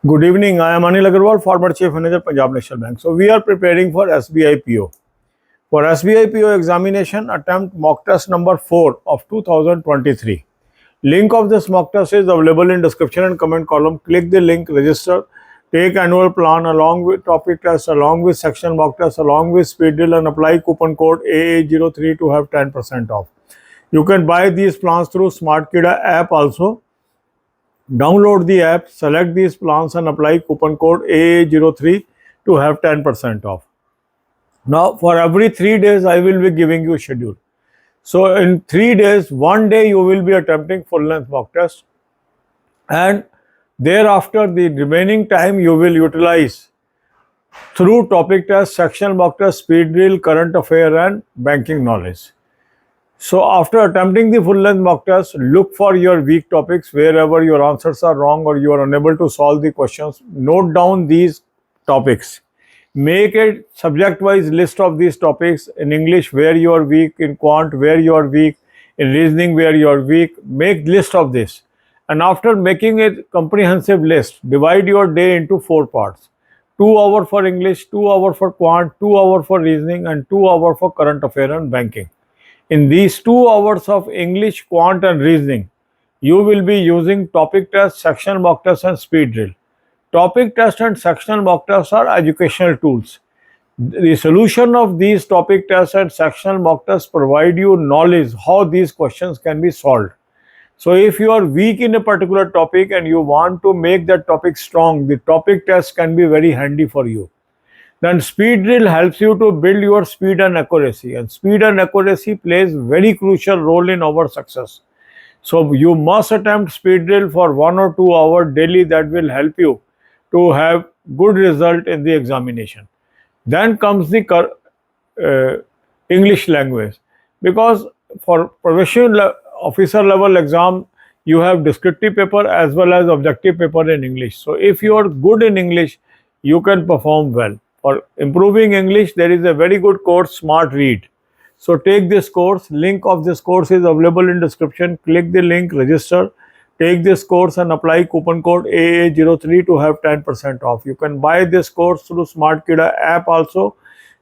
Good evening. I am Anil Agarwal, former Chief Manager, Punjab National Bank. So we are preparing for SBI PO. For SBI PO examination, attempt mock test number 4 of 2023. Link of this mock test is available in description and comment column. Click the link, register, take annual plan along with topic test, along with section mock test, along with speed drill, and apply coupon code AA03 to have 10% off. You can buy these plans through Smart Kida app also. Download the app, select these plans and apply coupon code AA03 to have 10% off. Now for every 3 days I will be giving you schedule. So in 3 days, one day you will be attempting full length mock test, and thereafter the remaining time you will utilize through topic test, sectional mock test, speed drill, current affair and banking knowledge. So after attempting the full length mock test, look for your weak topics wherever your answers are wrong or you are unable to solve the questions. Note down these topics. Make a subject wise list of these topics. In English where you are weak, in quant where you are weak, in reasoning where you are weak. Make list of this. And after making a comprehensive list, divide your day into 4 parts. 2 hours for English, 2 hours for quant, 2 hours for reasoning and 2 hours for current affair and banking. In these 2 hours of English, quant and reasoning, you will be using topic test, sectional mock test and speed drill. Topic test and sectional mock tests are educational tools. The solution of these topic tests and sectional mock tests provide you knowledge how these questions can be solved. So if you are weak in a particular topic and you want to make that topic strong, the topic test can be very handy for you. Then speed drill helps you to build your speed and accuracy, and speed and accuracy plays very crucial role in our success. So you must attempt speed drill for 1 or 2 hours daily. That will help you to have good result in the examination. Then comes the English language, because for professional officer level exam you have descriptive paper as well as objective paper in English. So if you are good in English, you can perform well. For improving English, there is a very good course, Smart Read. So take this course. Link of this course is available in description. Click the link, register, take this course and apply coupon code AA03 to have 10% off. You can buy this course through Smart Kida app also.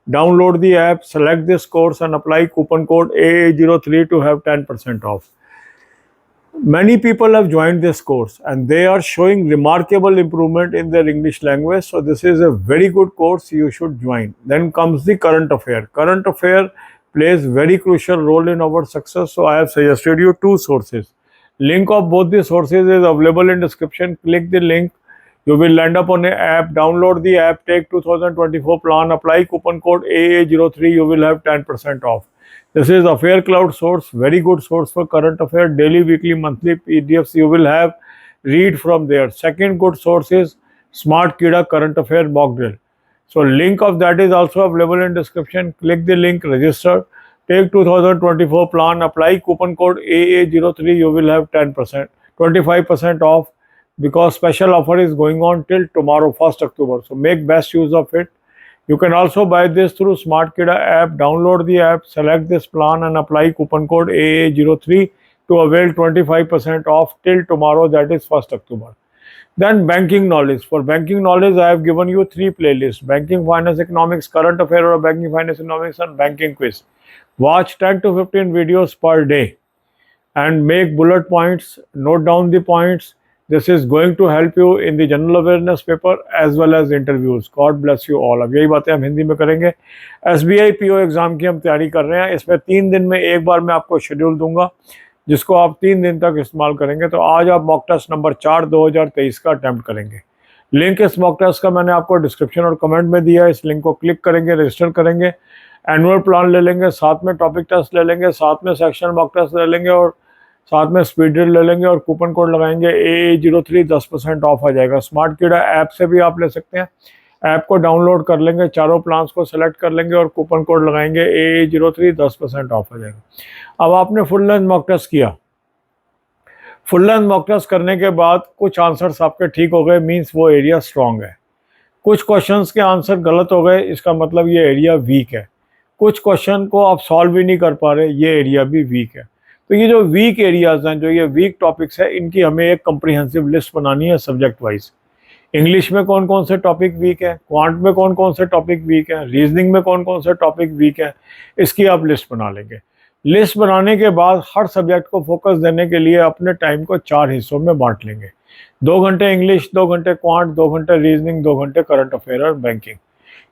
Download the app, select this course and apply coupon code AA03 to have 10% off. Many people have joined this course and they are showing remarkable improvement in their English language. So this is a very good course, you should join. Then comes the current affair. Current affair plays very crucial role in our success. So I have suggested you 2 sources. Link of both the sources is available in description. Click the link. You will land up on an app. Download the app, take 2024 plan, apply coupon code AA03. You will have 10% off. This is Affair Cloud source, very good source for current affair, daily, weekly, monthly PDFs you will have, read from there. Second good source is Smart Kida current affair mock drill. So link of that is also available in description. Click the link, register, take 2024 plan, apply coupon code AA03, you will have 10%, 25% off, because special offer is going on till tomorrow, 1st October. So make best use of it. You can also buy this through Smart Kida app. Download the app, select this plan and apply coupon code AA03 to avail 25% off till tomorrow, that is 1st October. Then banking knowledge. For banking knowledge, I have given you 3 playlists: banking, finance, economics, current affair or banking, finance, economics and banking quiz. Watch 10 to 15 videos per day and make bullet points, note down the points. This is going to help you in the general awareness paper as well as interviews. God bless you all. अब यही बातें हम हिंदी में करेंगे. SBI PO exam की हम तैयारी कर रहे हैं. इसमें 3 दिन में एक बार मैं आपको शेड्यूल दूंगा जिसको आप 3 दिन तक इस्तेमाल करेंगे. तो आज आप मॉक टेस्ट नंबर 4 2023 का अटैम्प्ट करेंगे. लिंक इस मॉक टेस्ट का मैंने आपको डिस्क्रिप्शन और कमेंट में दिया है. इस लिंक को क्लिक करेंगे, रजिस्टर करेंगे, एनुअल प्लान ले लेंगे, साथ में टॉपिक टेस्ट ले लेंगे, साथ में सेक्शन मॉक टेस्ट ले लेंगे और साथ में स्पीड ड्रिल ले लेंगे और कूपन कोड लगाएंगे AA03, 10% ऑफ आ जाएगा. स्मार्ट किडा ऐप से भी आप ले सकते हैं. ऐप को डाउनलोड कर लेंगे, चारों प्लान्स को सेलेक्ट कर लेंगे और कूपन कोड लगाएंगे AA03, 10% ऑफ आ जाएगा. अब आपने फुल लेंथ मॉक टेस्ट किया. फुल लेंथ मॉक टेस्ट करने के बाद कुछ आंसर्स आपके ठीक हो गए, मीन्स वो एरिया स्ट्रॉन्ग है. कुछ क्वेश्चंस के आंसर गलत हो गए, इसका मतलब ये एरिया वीक है. कुछ क्वेश्चन को आप सॉल्व ही नहीं कर पा रहे, ये एरिया भी वीक है. तो ये जो वीक एरियाज हैं, जो ये वीक टॉपिक्स है, इनकी हमें एक कम्प्रीहेंसिव लिस्ट बनानी है सब्जेक्ट वाइज. इंग्लिश में कौन कौन से टॉपिक वीक है, क्वांट में कौन कौन से टॉपिक वीक है, रीजनिंग में कौन कौन से टॉपिक वीक है, इसकी आप लिस्ट बना लेंगे। लिस्ट बनाने के बाद हर सब्जेक्ट को फोकस देने के लिए अपने टाइम को 4 हिस्सों में बांट लेंगे। 2 घंटे इंग्लिश, 2 घंटे क्वांट, 2 घंटे रीजनिंग, 2 घंटे करंट अफेयर और बैंकिंग।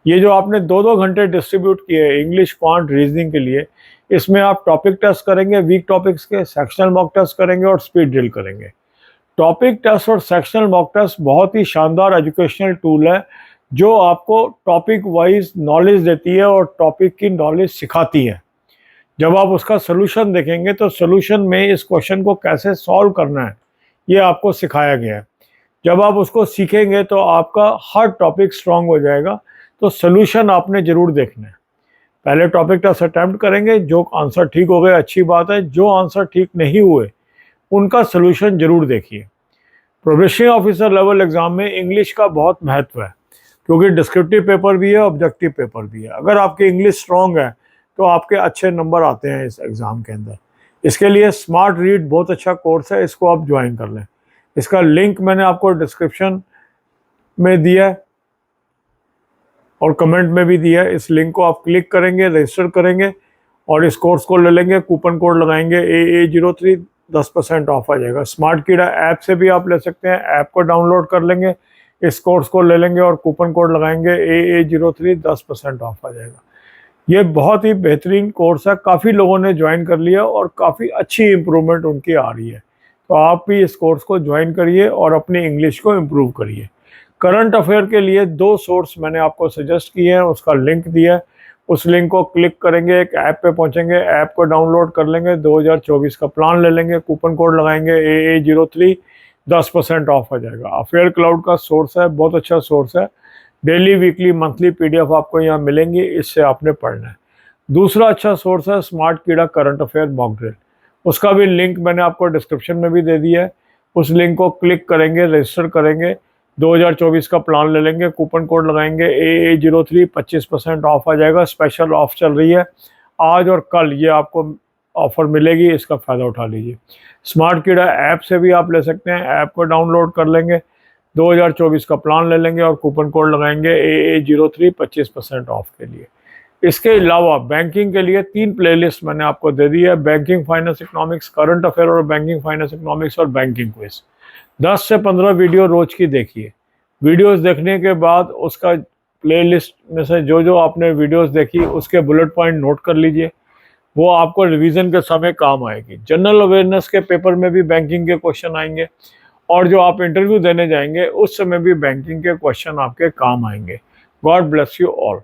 ये जो आपने 2-2 घंटे डिस्ट्रीब्यूट किए इंग्लिश, क्वांट, रीजनिंग के लिए, इसमें आप टॉपिक टेस्ट करेंगे वीक टॉपिक्स के, सेक्शनल मॉक टेस्ट करेंगे और स्पीड ड्रिल करेंगे। टॉपिक टेस्ट और सेक्शनल मॉक टेस्ट बहुत ही शानदार एजुकेशनल टूल है जो आपको टॉपिक वाइज नॉलेज देती है और टॉपिक की नॉलेज सिखाती है। जब आप उसका सोल्यूशन देखेंगे तो सोल्यूशन में इस क्वेश्चन को कैसे सॉल्व करना है ये आपको सिखाया गया है। जब आप उसको सीखेंगे तो आपका हर टॉपिक स्ट्रांग हो जाएगा। तो सोल्यूशन आपने जरूर देखना है। पहले टॉपिक टेस्ट अटैम्प्ट करेंगे, जो आंसर ठीक हो गए अच्छी बात है, जो आंसर ठीक नहीं हुए उनका सोल्यूशन जरूर देखिए। प्रोबेशनरी ऑफिसर लेवल एग्जाम में इंग्लिश का बहुत महत्व है क्योंकि डिस्क्रिप्टिव पेपर भी है, ऑब्जेक्टिव पेपर भी है। अगर आपकी इंग्लिश स्ट्रांग है तो आपके अच्छे नंबर आते हैं इस एग्ज़ाम के अंदर। इसके लिए स्मार्ट रीड बहुत अच्छा कोर्स है, इसको आप ज्वाइन कर लें। इसका लिंक मैंने आपको डिस्क्रिप्शन में दिया है और कमेंट में भी दिया है। इस लिंक को आप क्लिक करेंगे, रजिस्टर करेंगे और इस कोर्स को ले लेंगे। कूपन कोड लगाएंगे AA03, 10% ऑफ आ जाएगा। स्मार्ट कीड़ा ऐप से भी आप ले सकते हैं, ऐप को डाउनलोड कर लेंगे, इस कोर्स को ले लेंगे और कूपन कोड लगाएंगे AA03, 10% ऑफ आ जाएगा। ये बहुत ही बेहतरीन कोर्स है, काफ़ी लोगों ने ज्वाइन कर लिया और काफ़ी अच्छी इम्प्रूवमेंट उनकी आ रही है। तो आप भी इस कोर्स को ज्वाइन करिए और अपनी इंग्लिश को इम्प्रूव करिए। करंट अफेयर के लिए 2 सोर्स मैंने आपको सजेस्ट किए हैं, उसका लिंक दिया है। उस लिंक को क्लिक करेंगे, एक ऐप पे पहुंचेंगे, ऐप को डाउनलोड कर लेंगे, 2024 का प्लान ले लेंगे, कूपन कोड लगाएंगे AA03, 10% ऑफ आ जाएगा। अफेयर क्लाउड का सोर्स है, बहुत अच्छा सोर्स है। डेली, वीकली, मंथली PDF आपको यहाँ मिलेंगी, इससे आपने पढ़ना है। दूसरा अच्छा सोर्स है स्मार्ट कीड़ा करंट अफेयर मॉक ड्रिल, उसका भी लिंक मैंने आपको डिस्क्रिप्शन में भी दे दिया है। उस लिंक को क्लिक करेंगे, रजिस्टर करेंगे, 2024 का प्लान ले लेंगे, कूपन कोड लगाएंगे AA03, 25% ऑफ आ जाएगा। स्पेशल ऑफ चल रही है आज और कल, ये आपको ऑफर मिलेगी, इसका फ़ायदा उठा लीजिए। स्मार्ट कीड़ा ऐप से भी आप ले सकते हैं, ऐप को डाउनलोड कर लेंगे, 2024 का प्लान ले लेंगे और कूपन कोड लगाएंगे AA03, 25% ऑफ के लिए। इसके अलावा बैंकिंग के लिए 3 प्लेलिस्ट मैंने आपको दे दी है, banking finance economics, current affair और बैंकिंग फाइनेंस इकोनॉमिक्स और बैंकिंग क्विज। 10 से 15 वीडियो रोज की देखिए। वीडियोस देखने के बाद उसका प्लेलिस्ट में से जो जो आपने वीडियोस देखी उसके बुलेट पॉइंट नोट कर लीजिए, वो आपको रिवीजन के समय काम आएगी। जनरल अवेयरनेस के पेपर में भी बैंकिंग के क्वेश्चन आएंगे और जो आप इंटरव्यू देने जाएंगे उस समय भी बैंकिंग के क्वेश्चन आपके काम आएंगे। God bless you all.